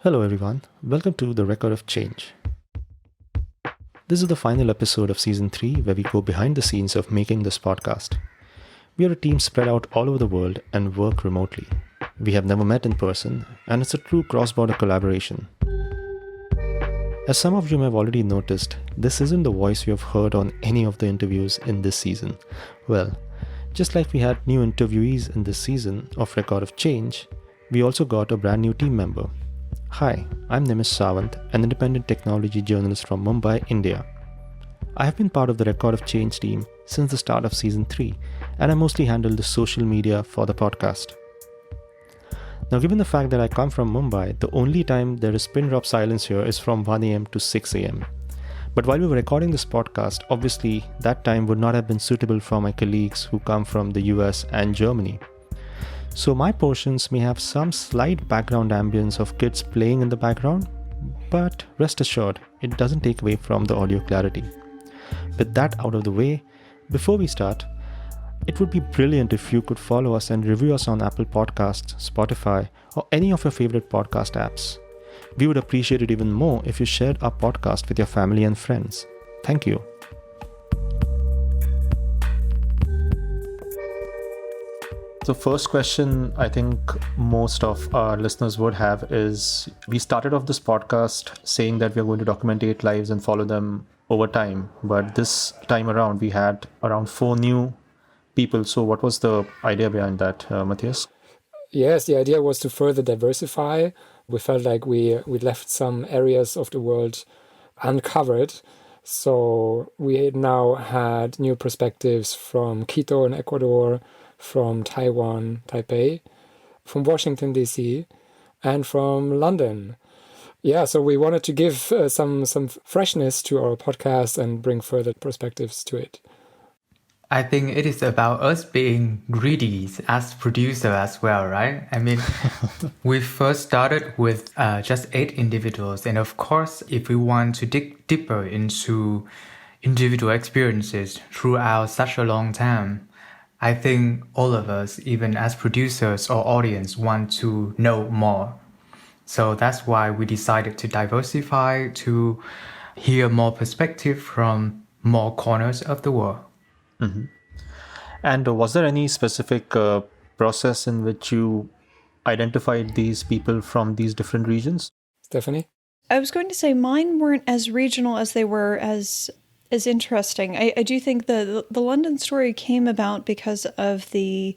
Hello, everyone. Welcome to The Record of Change. This is the final episode of Season 3 where we go behind the scenes of making this podcast. We are a team spread out all over the world and work remotely. We have never met in person, and it's a true cross-border collaboration. As some of you may have already noticed, this isn't the voice you have heard on any of the interviews in this season. Well, just like we had new interviewees in this season of Record of Change, we also got a brand new team member. Hi, I'm Nimish Sawant, an independent technology journalist from Mumbai, India. I have been part of the Record of Change team since the start of Season 3, and I mostly handle the social media for the podcast. Now, given the fact that I come from Mumbai, the only time there is pin drop silence here is from 1 am to 6 am. But while we were recording this podcast, obviously that time would not have been suitable for my colleagues who come from the US and Germany. So my portions may have some slight background ambience of kids playing in the background, but rest assured, it doesn't take away from the audio clarity. With that out of the way, before we start, it would be brilliant if you could follow us and review us on Apple Podcasts, Spotify, or any of your favorite podcast apps. We would appreciate it even more if you shared our podcast with your family and friends. Thank you. The first question I think most of our listeners would have is, we started off this podcast saying that we're going to document 8 lives and follow them over time. But this time around, we had around 4 new people. So what was the idea behind that, Matthias? Yes, the idea was to further diversify. We felt like we left some areas of the world uncovered. So we now had new perspectives from Quito in Ecuador, from Taiwan, Taipei, from Washington, D.C., and from London. Yeah, so we wanted to give some freshness to our podcast and bring further perspectives to it. I think it is about us being greedy as producer as well, right? I mean, we first started with just 8 individuals. And of course, if we want to dig deeper into individual experiences throughout such a long time, I think all of us, even as producers or audience, want to know more. So that's why we decided to diversify, to hear more perspective from more corners of the world. Mm-hmm. And was there any specific process in which you identified these people from these different regions? Stephanie? I was going to say mine weren't as regional as they were as interesting. I do think the London story came about because of the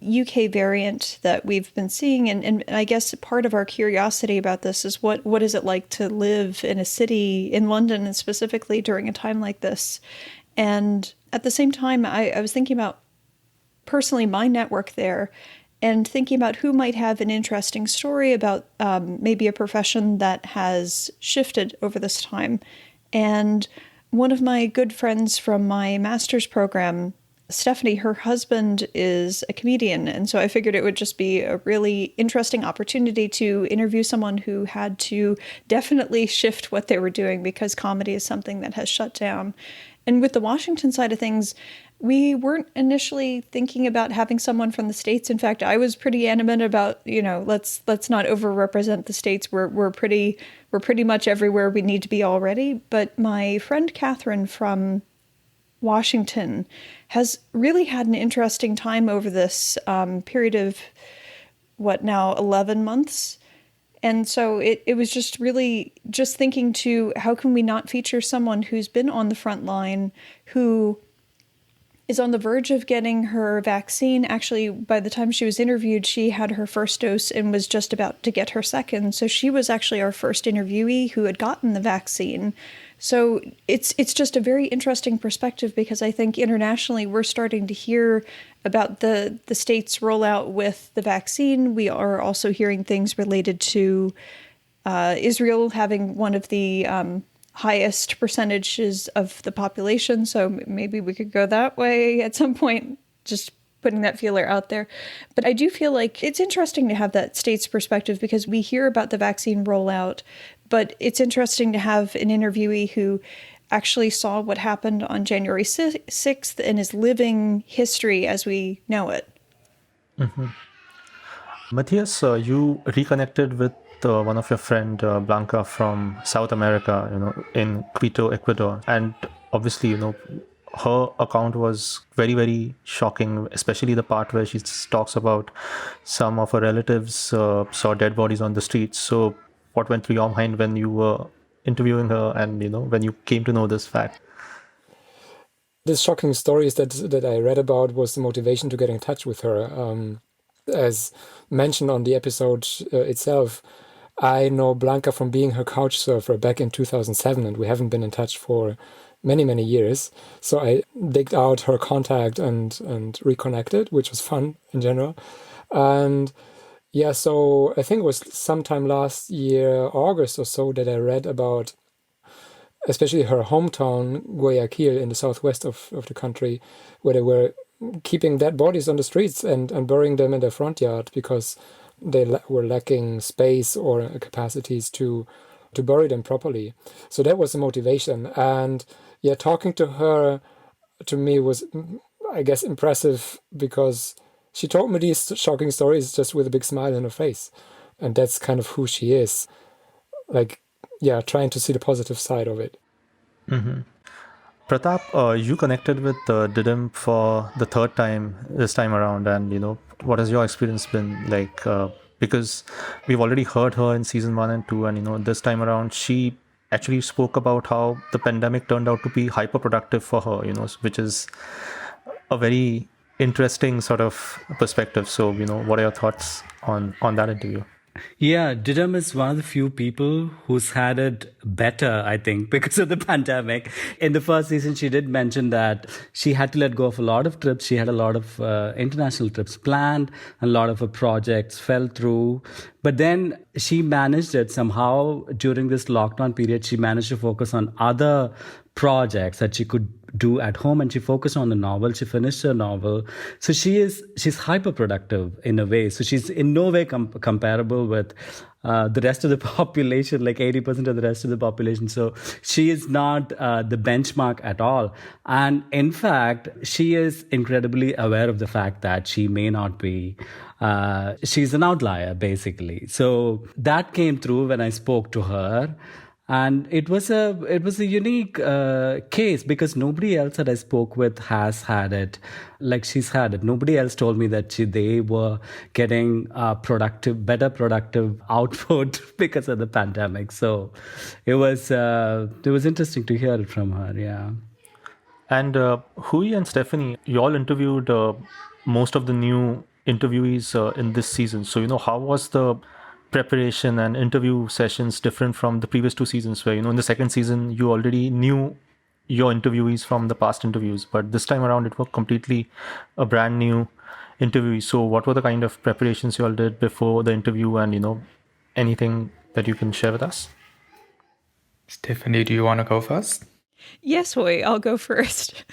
UK variant that we've been seeing. And I guess part of our curiosity about this is what is it like to live in a city in London, and specifically during a time like this. And at the same time, I was thinking about personally my network there and thinking about who might have an interesting story about maybe a profession that has shifted over this time. And one of my good friends from my master's program, Stephanie, her husband is a comedian. And so I figured it would just be a really interesting opportunity to interview someone who had to definitely shift what they were doing because comedy is something that has shut down. And with the Washington side of things, we weren't initially thinking about having someone from the States. In fact, I was pretty adamant about, let's not overrepresent the States. We're pretty much everywhere we need to be already. But my friend Catherine from Washington has really had an interesting time over this period of 11 months. And so it was just really just thinking to how can we not feature someone who's been on the front line, who is on the verge of getting her vaccine. Actually, by the time she was interviewed, she had her first dose and was just about to get her second. So she was actually our first interviewee who had gotten the vaccine. So it's just a very interesting perspective because I think internationally we're starting to hear about the States' rollout with the vaccine. We are also hearing things related to Israel having one of the highest percentages of the population. So maybe we could go that way at some point, just putting that feeler out there. But I do feel like it's interesting to have that States perspective because we hear about the vaccine rollout, but it's interesting to have an interviewee who actually saw what happened on January 6th and is living history as we know it. Mm-hmm. Matthias, you reconnected with one of your friend Blanca from South America, in Quito, Ecuador, and obviously, her account was very, very shocking, especially the part where she talks about some of her relatives saw dead bodies on the streets. So, what went through your mind when you were interviewing her, and when you came to know this fact? These shocking stories that I read about was the motivation to get in touch with her. As mentioned on the episode itself, I know Blanca from being her couch surfer back in 2007, and we haven't been in touch for many, many years. So I digged out her contact and reconnected, which was fun in general. And yeah, so I think it was sometime last year, August or so, that I read about especially her hometown, Guayaquil, in the southwest of the country, where they were keeping dead bodies on the streets and burying them in their front yard because they were lacking space or capacities to bury them properly. So that was the motivation. And yeah, talking to her, to me, was, I guess, impressive because she told me these shocking stories just with a big smile on her face. And that's kind of who she is. Like, yeah, trying to see the positive side of it. Mm-hmm. Pratap, you connected with Didim for the third time this time around, and what has your experience been like? Because we've already heard her in season 1 and 2, and this time around she actually spoke about how the pandemic turned out to be hyper productive for her, which is a very interesting sort of perspective. So, what are your thoughts on that interview? Yeah, Didam is one of the few people who's had it better, I think, because of the pandemic. In the first season, she did mention that she had to let go of a lot of trips. She had a lot of international trips planned. A lot of her projects fell through. But then she managed it somehow during this lockdown period. She managed to focus on other projects that she could do at home, and she focused on the novel. She finished her novel. So she's hyper productive in a way. So she's in no way comparable with the rest of the population, like 80% of the rest of the population. So she is not the benchmark at all. And in fact, she is incredibly aware of the fact that she may not be she's an outlier, basically. So that came through when I spoke to her. And it was a unique case because nobody else that I spoke with has had it like she's had it. Nobody else told me that they were getting better productive output because of the pandemic. So it was interesting to hear it from her. Yeah. And Hui and Stephanie, you all interviewed most of the new interviewees in this season. So how was the preparation and interview sessions different from the previous 2 seasons where, in the second season, you already knew your interviewees from the past interviews, but this time around it was completely a brand new interview. So what were the kind of preparations you all did before the interview and, anything that you can share with us? Stephanie, do you want to go first? Yes, Hui, I'll go first.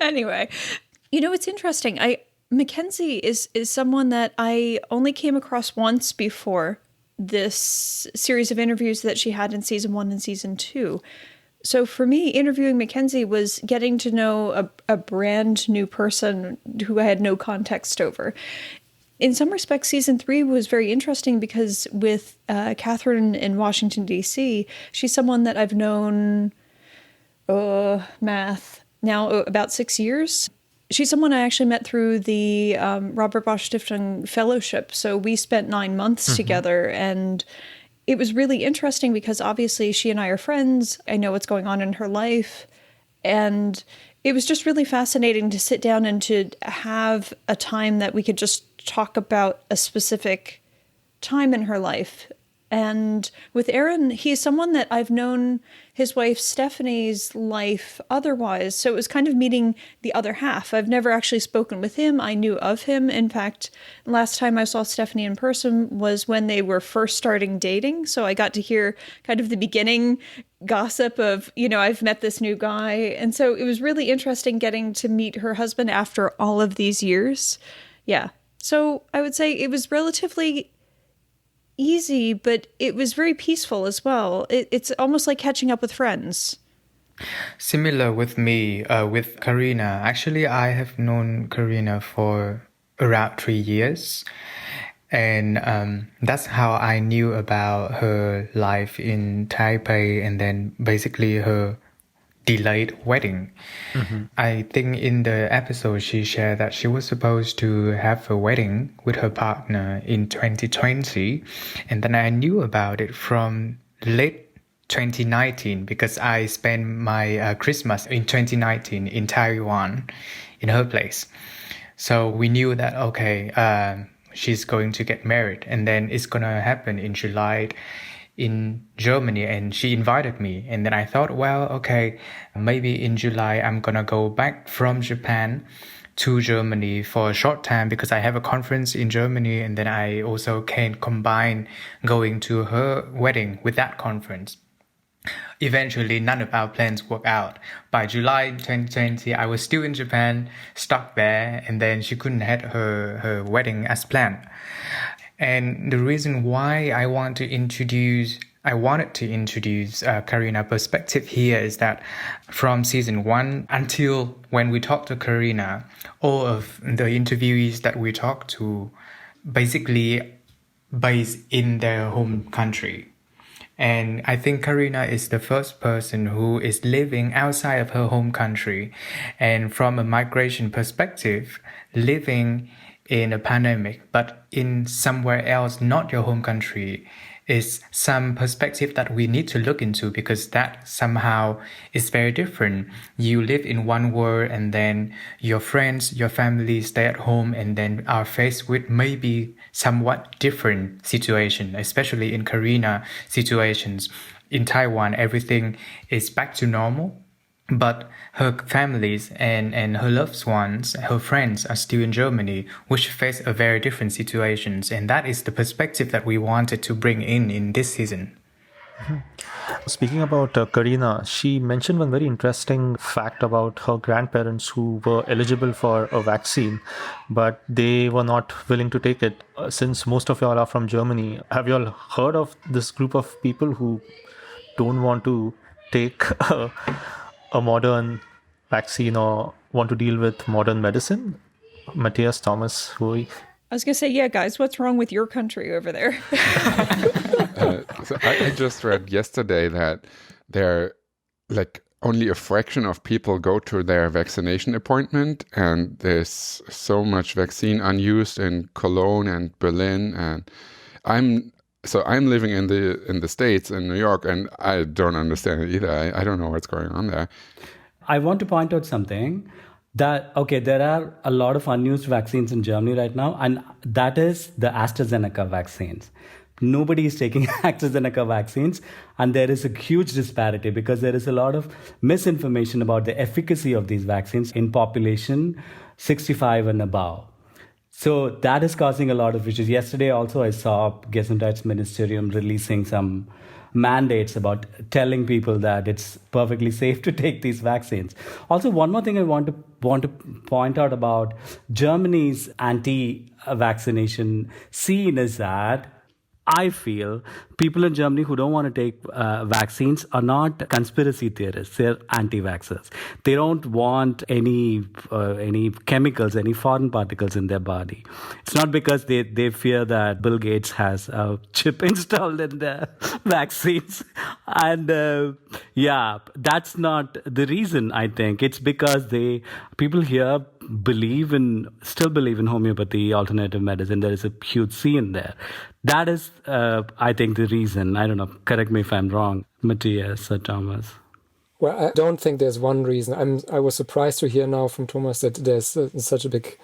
Anyway, it's interesting. Mackenzie is someone that I only came across once before this series of interviews that she had in season 1 and season 2. So for me, interviewing Mackenzie was getting to know a brand new person who I had no context over. In some respects, season 3 was very interesting because with Catherine in Washington, D.C., she's someone that I've known, now about 6 years. She's someone I actually met through the Robert Bosch Stiftung Fellowship. So we spent 9 months together, and it was really interesting because obviously she and I are friends. I know what's going on in her life. And it was just really fascinating to sit down and to have a time that we could just talk about a specific time in her life. And with Aaron, he's someone that I've known his wife Stephanie's life otherwise. So it was kind of meeting the other half. I've never actually spoken with him. I knew of him. In fact, last time I saw Stephanie in person was when they were first starting dating. So I got to hear kind of the beginning gossip of, I've met this new guy. And so it was really interesting getting to meet her husband after all of these years. Yeah. So I would say it was relatively easy, but it was very peaceful as well. It's almost like catching up with friends. Similar with me, with Karina. Actually, I have known Karina for around 3 years. And that's how I knew about her life in Taipei and then basically her delayed wedding. I think in the episode she shared that she was supposed to have a wedding with her partner in 2020. And then I knew about it from late 2019 because I spent my Christmas in 2019 in Taiwan in her place. So we knew that, okay, she's going to get married and then it's going to happen in July in Germany, and she invited me. And then I thought, well, okay, maybe in July I'm going to go back from Japan to Germany for a short time because I have a conference in Germany, and then I also can combine going to her wedding with that conference. Eventually, none of our plans worked out. By July 2020, I was still in Japan, stuck there, and then she couldn't have her wedding as planned. And the reason why I wanted to introduce Karina perspective here is that from season 1 until when we talked to Karina, all of the interviewees that we talked to basically based in their home country. And I think Karina is the first person who is living outside of her home country. And from a migration perspective, living in a pandemic, but in somewhere else, not your home country, is some perspective that we need to look into because that somehow is very different. You live in one world and then your friends, your family stay at home and then are faced with maybe somewhat different situation, especially in Karina situations. In Taiwan, everything is back to normal. But her families and her loved ones, her friends are still in Germany, which face a very different situations. And that is the perspective that we wanted to bring in this season. Speaking about Karina, she mentioned one very interesting fact about her grandparents who were eligible for a vaccine, but they were not willing to take it. Since most of y'all are from Germany, have y'all heard of this group of people who don't want to take a modern vaccine or want to deal with modern medicine? Matthias, Thomas, Hui. I was going to say, yeah, guys, what's wrong with your country over there? So I just read yesterday that there, like, only a fraction of people go to their vaccination appointment, and there's so much vaccine unused in Cologne and Berlin, and I'm living in the States, in New York, and I don't understand it either. I don't know what's going on there. I want to point out something that, okay, there are a lot of unused vaccines in Germany right now, and that is the AstraZeneca vaccines. Nobody is taking AstraZeneca vaccines, and there is a huge disparity because there is a lot of misinformation about the efficacy of these vaccines in population 65 and above. So that is causing a lot of issues. Yesterday also I saw Gesundheitsministerium releasing some mandates about telling people that it's perfectly safe to take these vaccines. Also, one more thing I want to point out about Germany's anti-vaccination scene is that I feel people in Germany who don't want to take vaccines are not conspiracy theorists. They're anti-vaxxers. They don't want any chemicals, any foreign particles in their body. It's not because they fear that Bill Gates has a chip installed in their vaccines. And that's not the reason, I think. It's because people here still believe in homeopathy, alternative medicine. There is a huge scene there. That is, I think, the reason. I don't know. Correct me if I'm wrong, Matthias or Thomas. Well, I don't think there's one reason. I was surprised to hear now from Thomas that there's such a big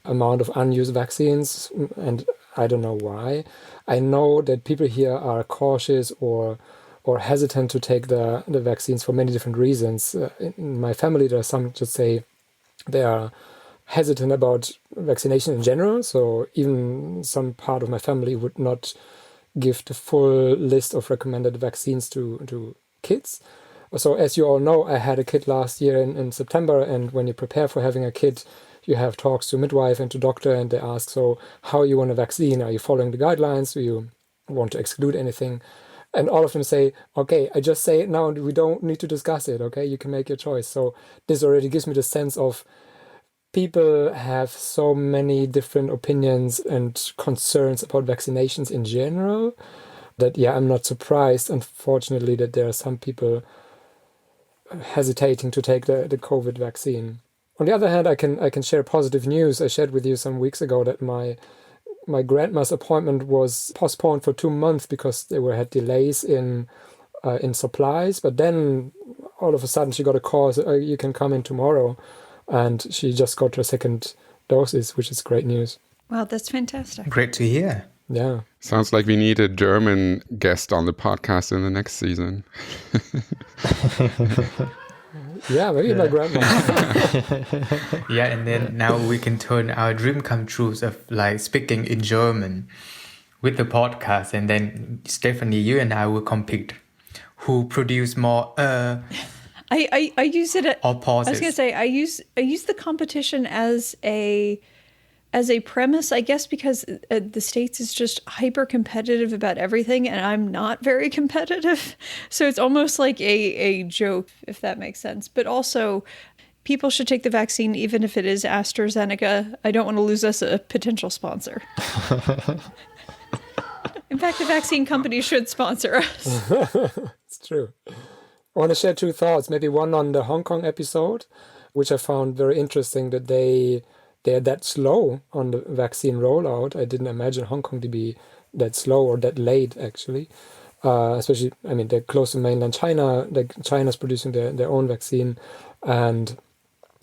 amount of unused vaccines, and I don't know why. I know that people here are cautious or hesitant to take the vaccines for many different reasons. In my family, there are some just say they are hesitant about vaccination in general. So even some part of my family would not give the full list of recommended vaccines to kids. So as you all know, I had a kid last year in September. And when you prepare for having a kid, you have talks to midwife and to doctor, and they ask, so how you want a vaccine? Are you following the guidelines? Do you want to exclude anything? And all of them say, okay, I just say it now, we don't need to discuss it. Okay, you can make your choice. So this already gives me the sense of people have so many different opinions and concerns about vaccinations in general that, yeah, I'm not surprised, unfortunately, that there are some people hesitating to take the COVID vaccine. On the other hand, I can share positive news. I shared with you some weeks ago that my grandma's appointment was postponed for 2 months because they had delays in supplies. But then all of a sudden she got a call, so, you can come in tomorrow. And she just got her second doses, which is great news. Wow, that's fantastic. Great to hear. Yeah. Sounds like we need a German guest on the podcast in the next season. Yeah, maybe my grandma. Yeah, and then now we can turn our dream come true of like speaking in German with the podcast, and then Stephanie, you and I will compete who produce more I use it or pauses. I was going to say I use the competition as a premise, I guess, because the States is just hyper competitive about everything, and I'm not very competitive. So it's almost like a joke, if that makes sense. But also, people should take the vaccine, even if it is AstraZeneca. I don't want to lose us a potential sponsor. In fact, the vaccine company should sponsor us. It's true. I want to share two thoughts. Maybe one on the Hong Kong episode, which I found very interesting, that they're that slow on the vaccine rollout. I didn't imagine Hong Kong to be that slow or that late, actually. Especially, I mean, they're close to mainland China. China's producing their own vaccine. And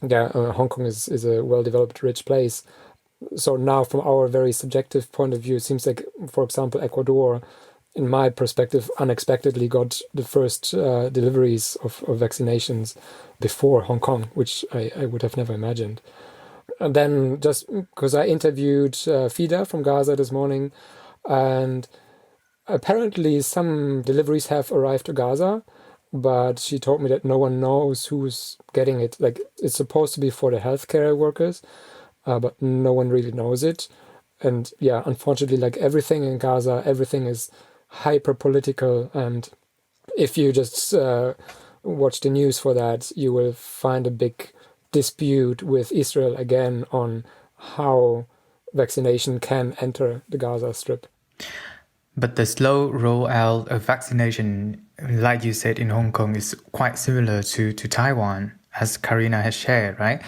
yeah, Hong Kong is a well-developed, rich place. So now, from our very subjective point of view, it seems like, for example, Ecuador, in my perspective, unexpectedly got the first deliveries of vaccinations before Hong Kong, which I would have never imagined. And then, just because I interviewed Fida from Gaza this morning, and apparently some deliveries have arrived to Gaza, but she told me that no one knows who's getting it. Like, it's supposed to be for the healthcare workers, but no one really knows it. And yeah, unfortunately, like everything in Gaza, everything is hyper political, and if you just watch the news for that, you will find a big dispute with Israel again on how vaccination can enter the Gaza Strip. But the slow rollout of vaccination, like you said, in Hong Kong is quite similar to Taiwan, as Karina has shared, right?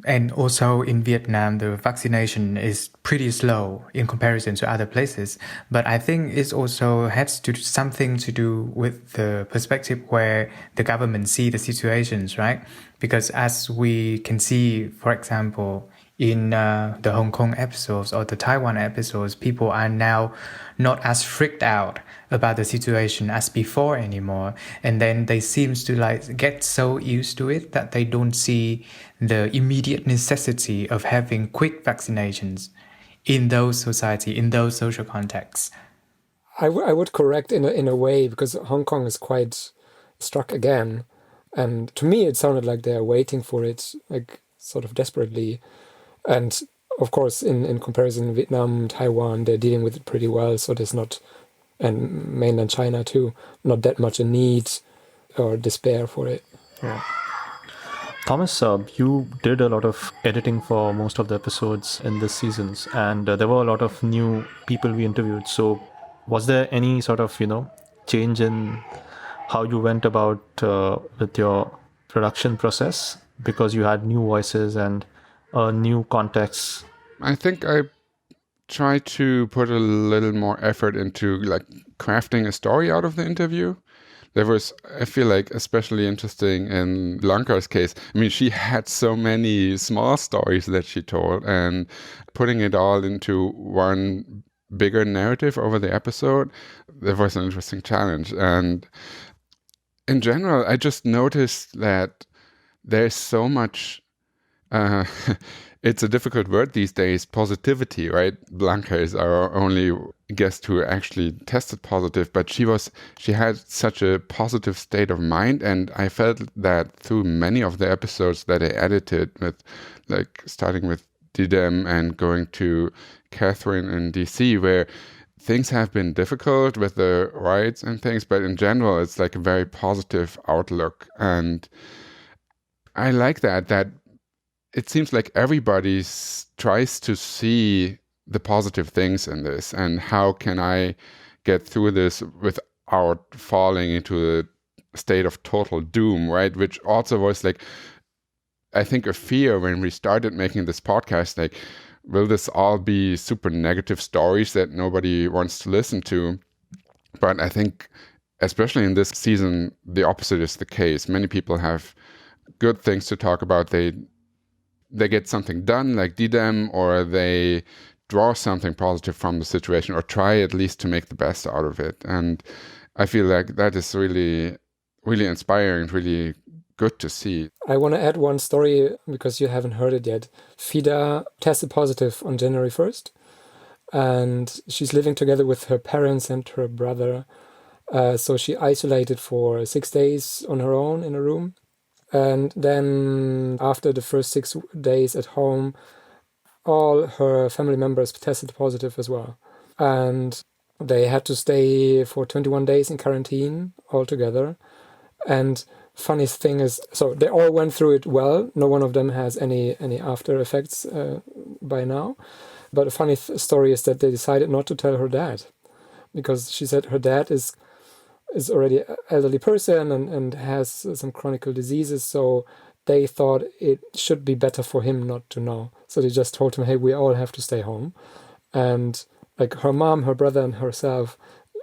And also in Vietnam, the vaccination is pretty slow in comparison to other places. But I think it also has something to do with the perspective where the government see the situations, right? Because as we can see, for example, in the Hong Kong episodes or the Taiwan episodes, people are now not as freaked out about the situation as before anymore. And then they seem to like get so used to it that they don't see the immediate necessity of having quick vaccinations in those society, in those social contexts. I would correct in a way, because Hong Kong is quite struck again. And to me, it sounded like they're waiting for it, like sort of desperately. And of course, in comparison, Vietnam, Taiwan, they're dealing with it pretty well. So there's not, and mainland China too, not that much a need or despair for it. Yeah. Thomas, you did a lot of editing for most of the episodes in this seasons, and there were a lot of new people we interviewed. So was there any sort of, change in how you went about with your production process, because you had new voices and new context? I think I try to put a little more effort into like crafting a story out of the interview. There was, I feel like, especially interesting in Blanca's case. I mean, she had so many small stories that she told, and putting it all into one bigger narrative over the episode, there was an interesting challenge. And in general, I just noticed that there's so much it's a difficult word these days, positivity, right? Blanca is our only guest who actually tested positive, but she had such a positive state of mind, and I felt that through many of the episodes that I edited, with like starting with Didem and going to Catherine in DC, where things have been difficult with the riots and things, but in general, it's like a very positive outlook. And I like that it seems like everybody tries to see the positive things in this, and how can I get through this without falling into a state of total doom, right? Which also was like, I think, a fear when we started making this podcast, like, will this all be super negative stories that nobody wants to listen to? But I think, especially in this season, the opposite is the case. Many people have good things to talk about. They get something done, like DDEM, or they draw something positive from the situation, or try at least to make the best out of it. And I feel like that is really, really inspiring, really good to see. I want to add one story because you haven't heard it yet. Fida tested positive on January 1st, and she's living together with her parents and her brother. So she isolated for 6 days on her own in a room. And then after the first 6 days at home, all her family members tested positive as well. And they had to stay for 21 days in quarantine altogether. And funniest thing is, so they all went through it well. No one of them has any after effects by now. But a funny story is that they decided not to tell her dad, because she said her dad is already an elderly person and has some chronic diseases, so they thought it should be better for him not to know. So they just told him, hey, we all have to stay home. And like her mom, her brother, and herself,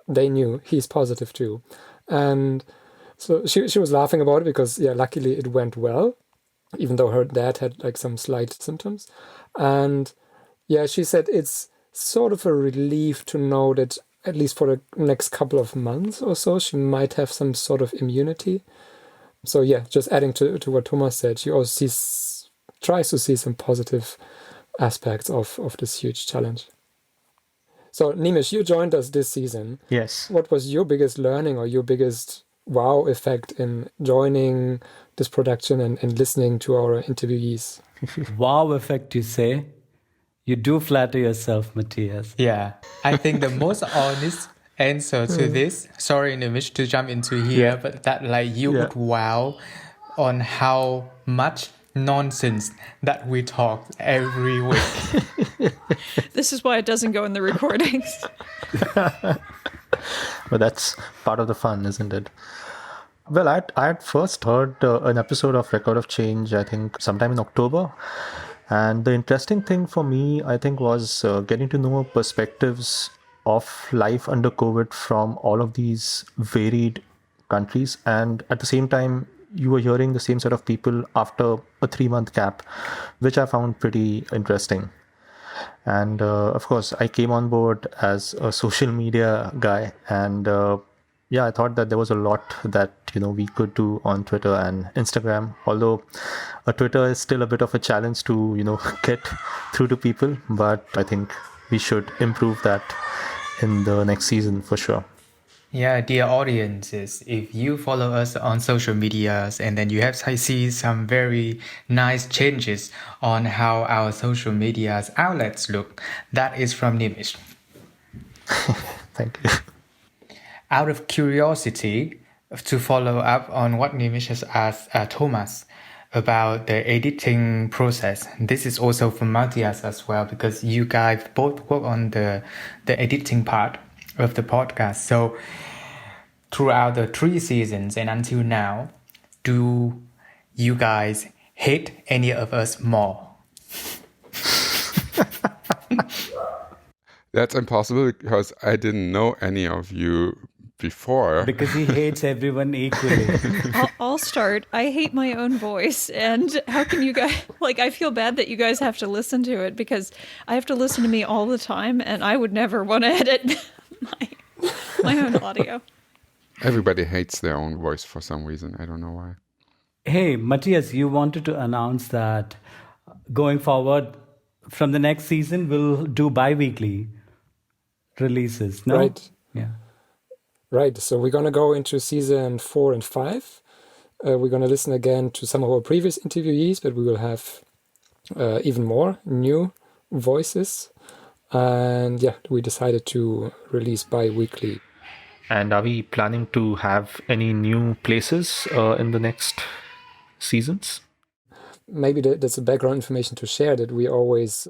they knew he's positive too. And so she was laughing about it because, yeah, luckily it went well, even though her dad had like some slight symptoms. And yeah, she said it's sort of a relief to know that at least for the next couple of months or so, she might have some sort of immunity. So yeah, just adding to what Thomas said, she also tries to see some positive aspects of this huge challenge. So Nimish, you joined us this season. Yes. What was your biggest learning or your biggest wow effect in joining this production and listening to our interviewees? Wow effect, you say? You do flatter yourself, Matthias. Yeah, I think the most honest answer to this, sorry Nimish to jump into here, but that like you would wow on how much nonsense that we talk every week. This is why it doesn't go in the recordings. But that's part of the fun, isn't it? Well, I had first heard an episode of Record of Change, I think sometime in October. And the interesting thing for me, I think, was getting to know perspectives of life under COVID from all of these varied countries. And at the same time, you were hearing the same set of people after a 3-month gap, which I found pretty interesting. And of course, I came on board as a social media guy. And I thought that there was a lot that, we could do on Twitter and Instagram. Although Twitter is still a bit of a challenge to, get through to people. But I think we should improve that in the next season for sure. Yeah, dear audiences, if you follow us on social medias and then you have see some very nice changes on how our social media's outlets look, that is from Nimish. Thank you. Out of curiosity, to follow up on what Nimish has asked Thomas about the editing process, this is also from Matthias as well, because you guys both work on the editing part of the podcast. So throughout the 3 seasons and until now, do you guys hate any of us more? That's impossible because I didn't know any of you before. Because he hates everyone equally. I'll start. I hate my own voice. And how can you guys, I feel bad that you guys have to listen to it because I have to listen to me all the time and I would never want to edit my own audio. Everybody hates their own voice for some reason. I don't know why. Hey, Matthias, you wanted to announce that going forward from the next season, we'll do bi-weekly releases, no? Right. Yeah. Right. So we're going to go into season 4 and 5. We're going to listen again to some of our previous interviewees, but we will have even more new voices. And we decided to release bi-weekly. And are we planning to have any new places in the next seasons? maybe that's a background information to share, that we always,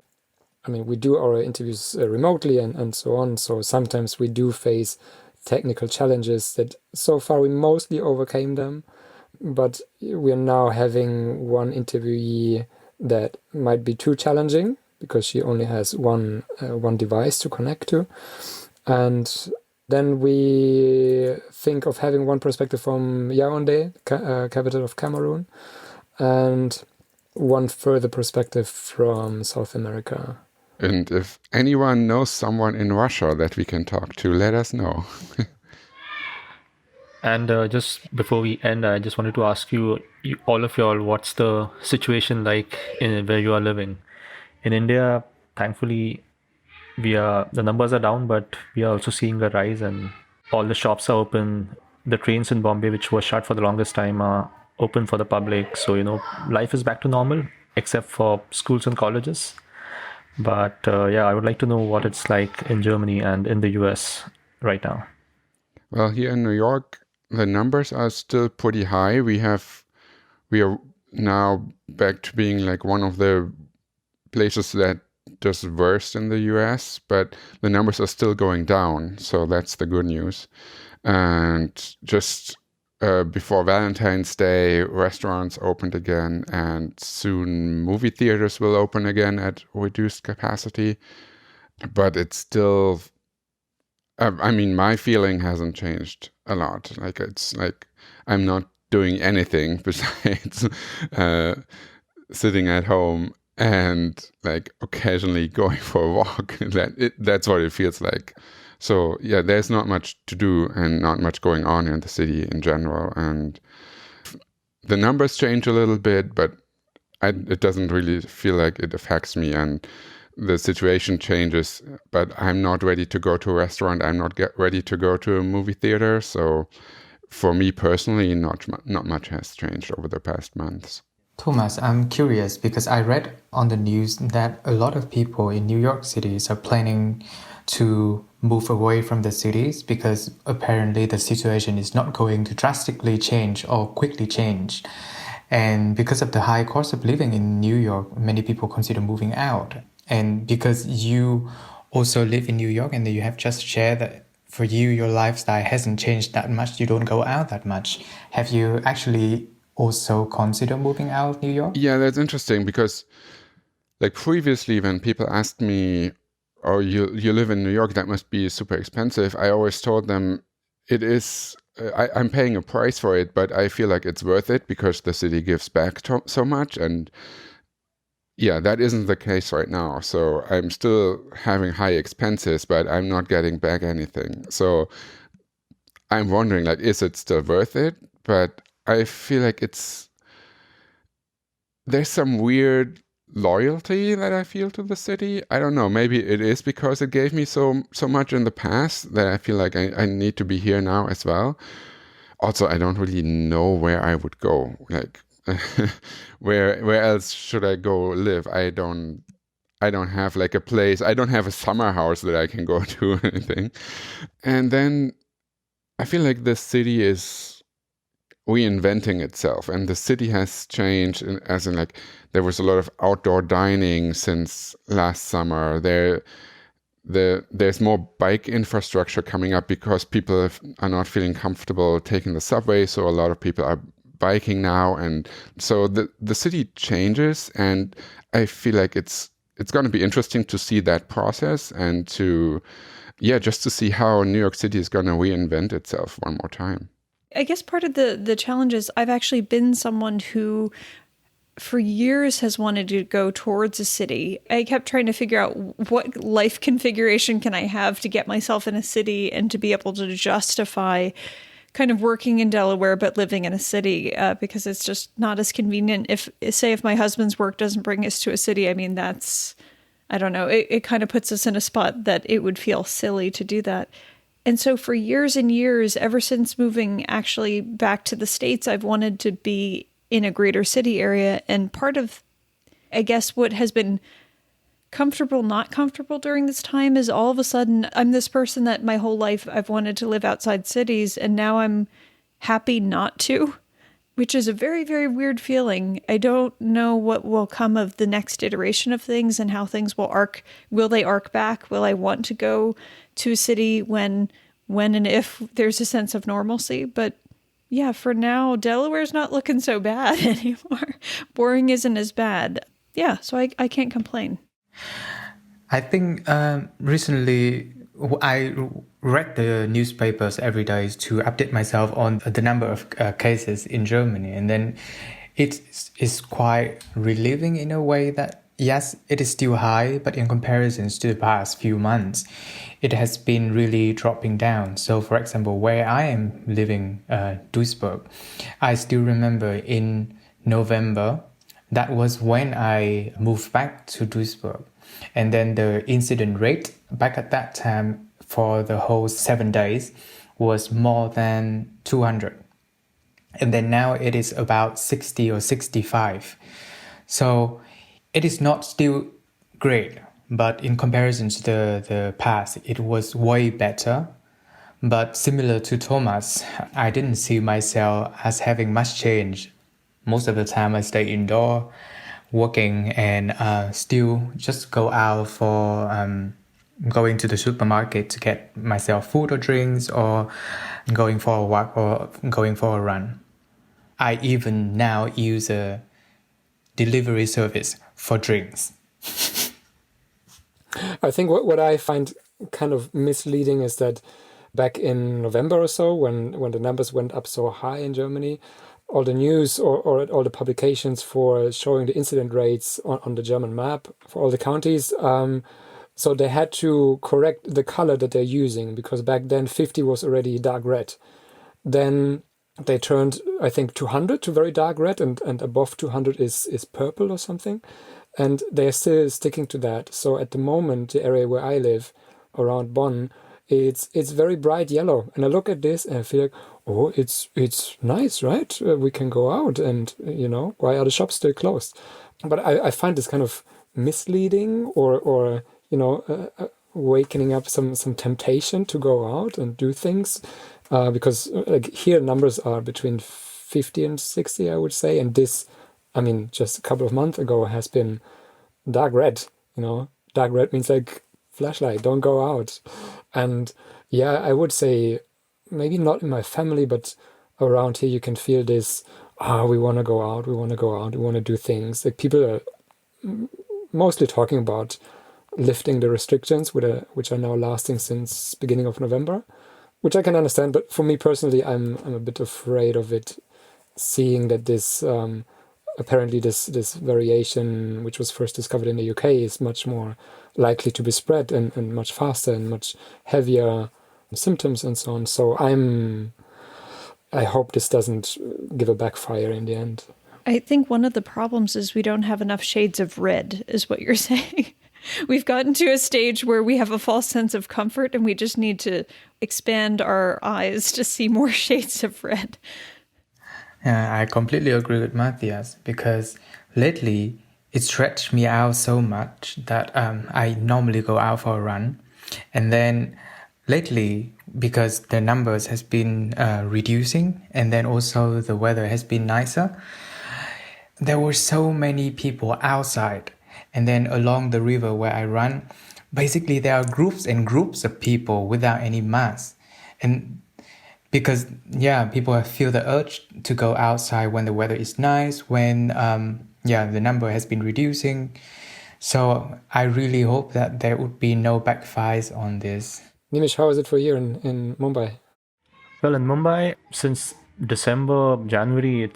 we do our interviews remotely and so on. So sometimes we do face technical challenges that so far we mostly overcame them. But we are now having one interviewee that might be too challenging because she only has one device to connect to. And then we think of having one perspective from Yaoundé, capital of Cameroon, and one further perspective from South America. And if anyone knows someone in Russia that we can talk to, let us know. And just before we end, I just wanted to ask all of y'all, what's the situation like where you are living? In India, thankfully, the numbers are down, but we are also seeing a rise, and all the shops are open. The trains in Bombay, which were shut for the longest time, are open for the public. So, life is back to normal, except for schools and colleges. But I would like to know what it's like in Germany and in the US right now. Well, here in New York, the numbers are still pretty high. We are now back to being like one of the places that does worst in the US, but the numbers are still going down. So that's the good news. And just before Valentine's Day, restaurants opened again, and soon movie theaters will open again at reduced capacity. But it's still, my feeling hasn't changed a lot. Like, it's like I'm not doing anything besides sitting at home and like occasionally going for a walk. That's what it feels like. So yeah, there's not much to do and not much going on in the city in general. And the numbers change a little bit, but it doesn't really feel like it affects me. And the situation changes, but I'm not ready to go to a restaurant. I'm not ready to go to a movie theater. So for me personally, not much has changed over the past months. Thomas, I'm curious because I read on the news that a lot of people in New York cities are planning to move away from the cities because apparently the situation is not going to drastically change or quickly change. And because of the high cost of living in New York, many people consider moving out. And because you also live in New York and you have just shared that for you, your lifestyle hasn't changed that much, you don't go out that much. Have you actually also consider moving out of New York? Yeah, that's interesting because like previously when people asked me, oh, you live in New York, that must be super expensive, I always told them it is, I'm paying a price for it, but I feel like it's worth it because the city gives back so much. And yeah, that isn't the case right now. So I'm still having high expenses, but I'm not getting back anything. So I'm wondering, like, is it still worth it? But I feel like there's some weird loyalty that I feel to the city. I don't know, maybe it is because it gave me so much in the past that I feel like I need to be here now as well. Also, I don't really know where I would go. Like, where else should I go live? I don't have like a place. I don't have a summer house that I can go to or anything. And then I feel like the city is reinventing itself, and the city has changed as in like there was a lot of outdoor dining since last summer. There's more bike infrastructure coming up because people are not feeling comfortable taking the subway, so a lot of people are biking now. And so the city changes, and I feel like it's going to be interesting to see that process and just to see how New York City is going to reinvent itself one more time. I guess part of the challenge is I've actually been someone who for years has wanted to go towards a city. I kept trying to figure out what life configuration can I have to get myself in a city and to be able to justify kind of working in Delaware but living in a city because it's just not as convenient. If my husband's work doesn't bring us to a city, I mean, I don't know, it kind of puts us in a spot that it would feel silly to do that. And so for years and years, ever since moving actually back to the States, I've wanted to be in a greater city area. And part of, I guess, what has been comfortable, not comfortable during this time is all of a sudden I'm this person that my whole life I've wanted to live outside cities. And now I'm happy not to, which is a very, very weird feeling. I don't know what will come of the next iteration of things and how things will arc. Will they arc back? Will I want to go to a city when and if there's a sense of normalcy? But yeah, for now, Delaware's not looking so bad anymore. Boring isn't as bad. Yeah, so I can't complain. I think recently I read the newspapers every day to update myself on the number of cases in Germany. And then it is quite relieving in a way that, yes, it is still high, but in comparison to the past few months, it has been really dropping down. So, for example, where I am living, Duisburg, I still remember in November, that was when I moved back to Duisburg. And then the incident rate back at that time for the whole 7 days was more than 200. And then now it is about 60 or 65. So it is not still great, but in comparison to the past, it was way better. But similar to Thomas, I didn't see myself as having much change. Most of the time I stay indoor, working, and still just go out for going to the supermarket to get myself food or drinks, or going for a walk or going for a run. I even now use a delivery service for drinks. I think what I find kind of misleading is that back in November or so, when the numbers went up so high in Germany, all the news or all the publications for showing the incident rates on the German map for all the counties, so they had to correct the color that they're using, because back then 50 was already dark red. Then they turned, I think, 200 to very dark red, and above 200 is purple or something. And they're still sticking to that. So at the moment, the area where I live, around Bonn, it's very bright yellow. And I look at this and I feel like, oh, it's nice, right? We can go out, and, why are the shops still closed? But I find this kind of misleading, or wakening up some temptation to go out and do things. Because here numbers are between 50 and 60, I would say. And this, just a couple of months ago has been dark red. Dark red means like flashlight, don't go out. And yeah, I would say maybe not in my family, but around here you can feel this, we want to go out, we want to do things. Like, people are mostly talking about lifting the restrictions, which are now lasting since beginning of November, which I can understand. But for me personally, I'm a bit afraid of it, seeing that this apparently this variation, which was first discovered in the UK, is much more likely to be spread and much faster and much heavier symptoms and so on. So I hope this doesn't give a backfire in the end. I think one of the problems is we don't have enough shades of red, is what you're saying. We've gotten to a stage where we have a false sense of comfort, and we just need to expand our eyes to see more shades of red. Yeah, I completely agree with Matthias, because lately it stretched me out so much that I normally go out for a run. And then lately, because the numbers has been reducing, and then also the weather has been nicer, there were so many people outside. And then along the river where I run, basically there are groups and groups of people without any mask. And because, people feel the urge to go outside when the weather is nice, when, the number has been reducing. So I really hope that there would be no backfires on this. Nimish, how is it for you in Mumbai? Well, in Mumbai, since December, January,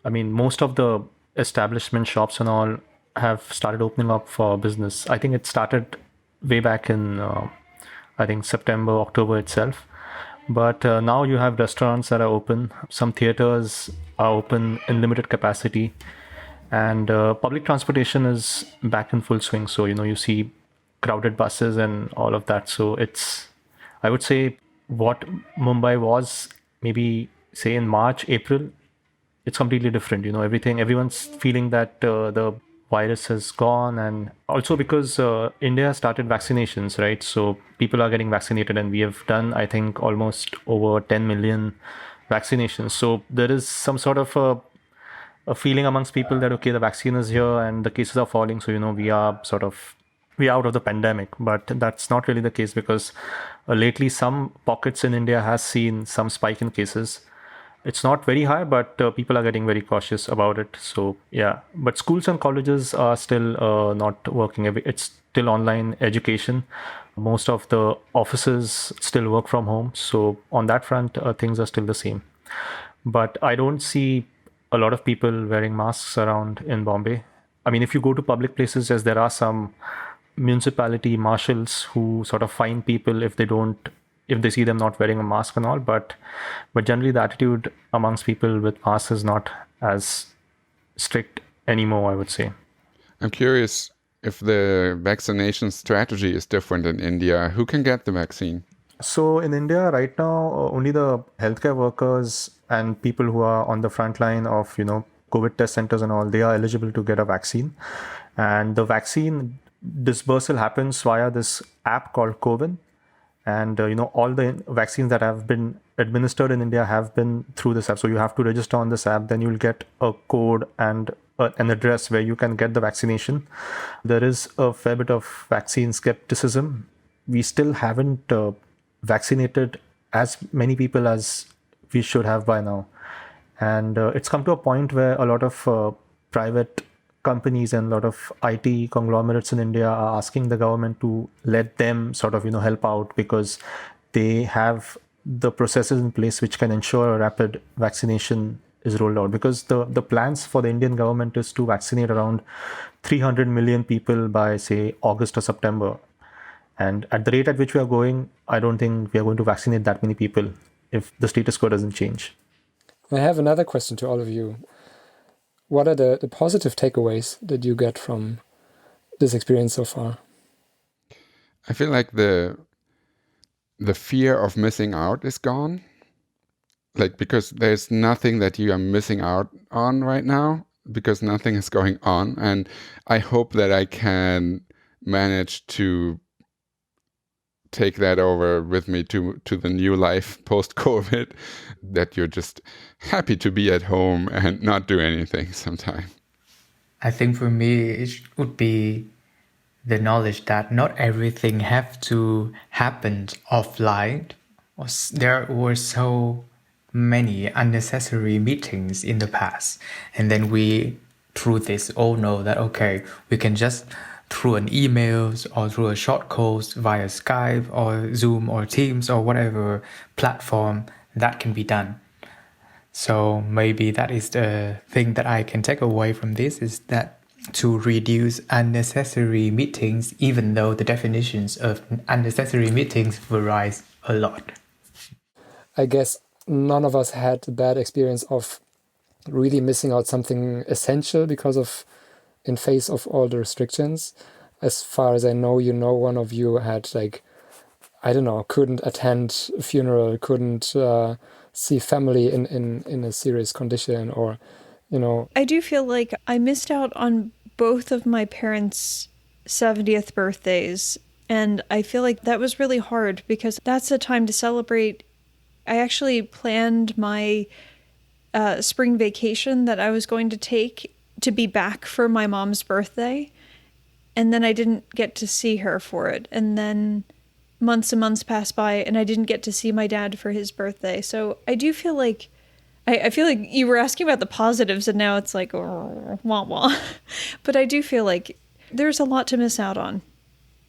most of the establishment shops and all have started opening up for business. I think it started way back in, September, October itself. But now you have restaurants that are open. Some theaters are open in limited capacity. And public transportation is back in full swing. So, you see crowded buses and all of that. So I would say what Mumbai was maybe, say, in March, April, it's completely different. Everyone's feeling that the virus has gone, and also because India started vaccinations, right? So people are getting vaccinated, and we have done, I think, almost over 10 million vaccinations. So there is some sort of a feeling amongst people that, okay, the vaccine is here and the cases are falling. So, we are out of the pandemic. But that's not really the case, because lately some pockets in India has seen some spike in cases. It's not very high, but people are getting very cautious about it. So, yeah. But schools and colleges are still not working. It's still online education. Most of the offices still work from home. So, on that front, things are still the same. But I don't see a lot of people wearing masks around in Bombay. I mean, if you go to public places, yes, there are some municipality marshals who sort of fine people if they see them not wearing a mask and all, but generally the attitude amongst people with masks is not as strict anymore, I would say. I'm curious if the vaccination strategy is different in India. Who can get the vaccine? So in India right now, only the healthcare workers and people who are on the front line of, COVID test centers and all, they are eligible to get a vaccine. And the vaccine dispersal happens via this app called COVID. And, all the vaccines that have been administered in India have been through this app. So you have to register on this app, then you'll get a code and an address where you can get the vaccination. There is a fair bit of vaccine skepticism. We still haven't vaccinated as many people as we should have by now. And it's come to a point where a lot of private companies and a lot of IT conglomerates in India are asking the government to let them sort of, help out, because they have the processes in place which can ensure a rapid vaccination is rolled out. Because the plans for the Indian government is to vaccinate around 300 million people by, say, August or September. And at the rate at which we are going, I don't think we are going to vaccinate that many people if the status quo doesn't change. I have another question to all of you. What are the positive takeaways that you get from this experience so far? I feel like the fear of missing out is gone. Because there's nothing that you are missing out on right now, because nothing is going on. And I hope that I can manage to take that over with me to the new life post-COVID, that you're just happy to be at home and not do anything sometime. I think for me, it would be the knowledge that not everything have to happen offline. There were so many unnecessary meetings in the past. And then we, through this, all know that, okay, we can just through an email or through a short calls via Skype or Zoom or Teams or whatever platform, that can be done. So maybe that is the thing that I can take away from this, is that to reduce unnecessary meetings, even though the definitions of unnecessary meetings varies a lot. I guess none of us had the bad experience of really missing out something essential because of in face of all the restrictions. As far as I know, one of you had couldn't attend a funeral, couldn't see family in a serious condition, or, I do feel like I missed out on both of my parents' 70th birthdays. And I feel like that was really hard, because that's a time to celebrate. I actually planned my spring vacation that I was going to take to be back for my mom's birthday. And then I didn't get to see her for it. And then months and months passed by and I didn't get to see my dad for his birthday. So I do feel like, I feel like you were asking about the positives and now it's like, oh, wah wah. But I do feel like there's a lot to miss out on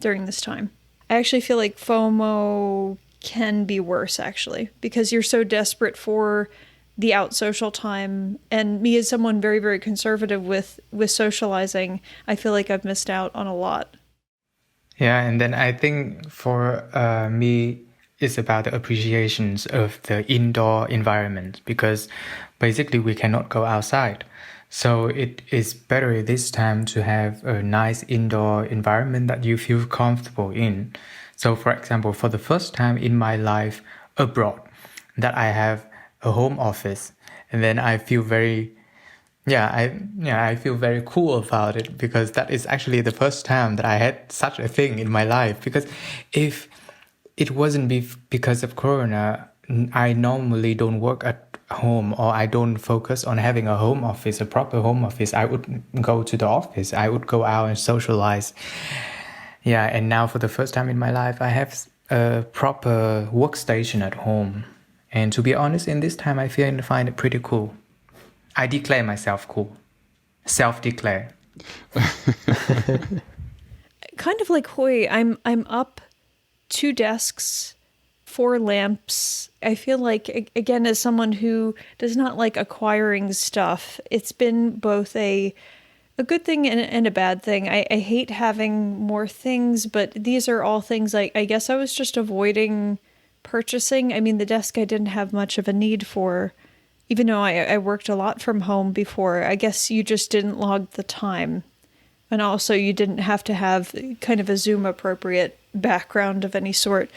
during this time. I actually feel like FOMO can be worse, actually, because you're so desperate for the out social time. And me, as someone very, very conservative with socializing, I feel like I've missed out on a lot. Yeah, and then I think for me, it's about the appreciations of the indoor environment, because basically we cannot go outside. So it is better this time to have a nice indoor environment that you feel comfortable in. So for example, for the first time in my life abroad, that I have a home office, and then I feel very, I feel very cool about it, because that is actually the first time that I had such a thing in my life. Because if it wasn't because of Corona, I normally don't work at home, or I don't focus on having a home office, a proper home office, I would go to the office. I would go out and socialize. Yeah, and now for the first time in my life, I have a proper workstation at home. And to be honest, in this time, I find it pretty cool. I declare myself cool. Self-declare. Kind of like Hui, I'm up 2 desks, 4 lamps. I feel like, again, as someone who does not like acquiring stuff, it's been both a good thing and a bad thing. I hate having more things, but these are all things I guess I was just avoiding purchasing. I mean, the desk I didn't have much of a need for, even though I worked a lot from home before. I guess you just didn't log the time. And also you didn't have to have kind of a Zoom appropriate background of any sort,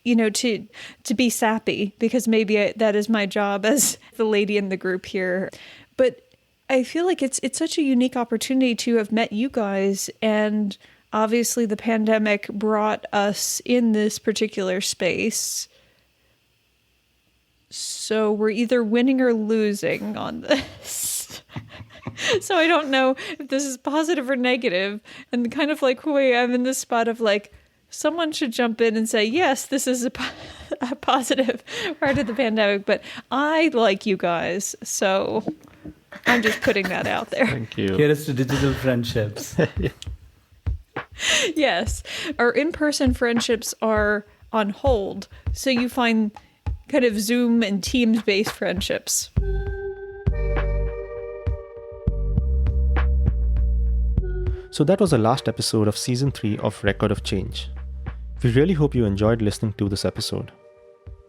you know, to be sappy, because maybe that is my job as the lady in the group here. But I feel like it's such a unique opportunity to have met you guys, and obviously the pandemic brought us in this particular space. So we're either winning or losing on this. So I don't know if this is positive or negative. And kind of like, wait, I'm in this spot of like, someone should jump in and say, yes, this is a positive part of the pandemic, but I like you guys. So I'm just putting that out there. Thank you. Here is to digital friendships. Yes. Our in-person friendships are on hold. So you find kind of Zoom and Teams-based friendships. So that was the last episode of Season 3 of Record of Change. We really hope you enjoyed listening to this episode.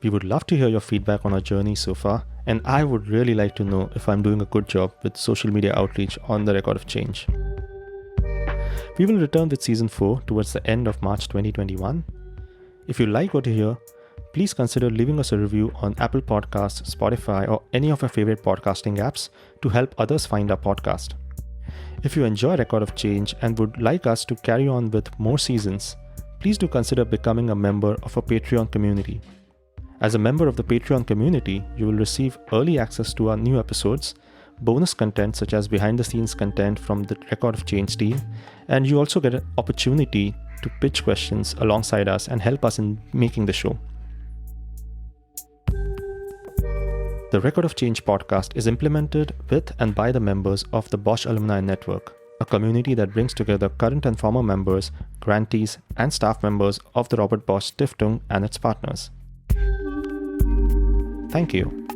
We would love to hear your feedback on our journey so far, and I would really like to know if I'm doing a good job with social media outreach on the Record of Change. We will return with Season 4 towards the end of March 2021. If you like what you hear, please consider leaving us a review on Apple Podcasts, Spotify, or any of your favorite podcasting apps to help others find our podcast. If you enjoy Record of Change and would like us to carry on with more seasons, please do consider becoming a member of our Patreon community. As a member of the Patreon community, you will receive early access to our new episodes, bonus content such as behind-the-scenes content from the Record of Change team, and you also get an opportunity to pitch questions alongside us and help us in making the show. The Record of Change podcast is implemented with and by the members of the Bosch Alumni Network, a community that brings together current and former members, grantees, and staff members of the Robert Bosch Stiftung and its partners. Thank you.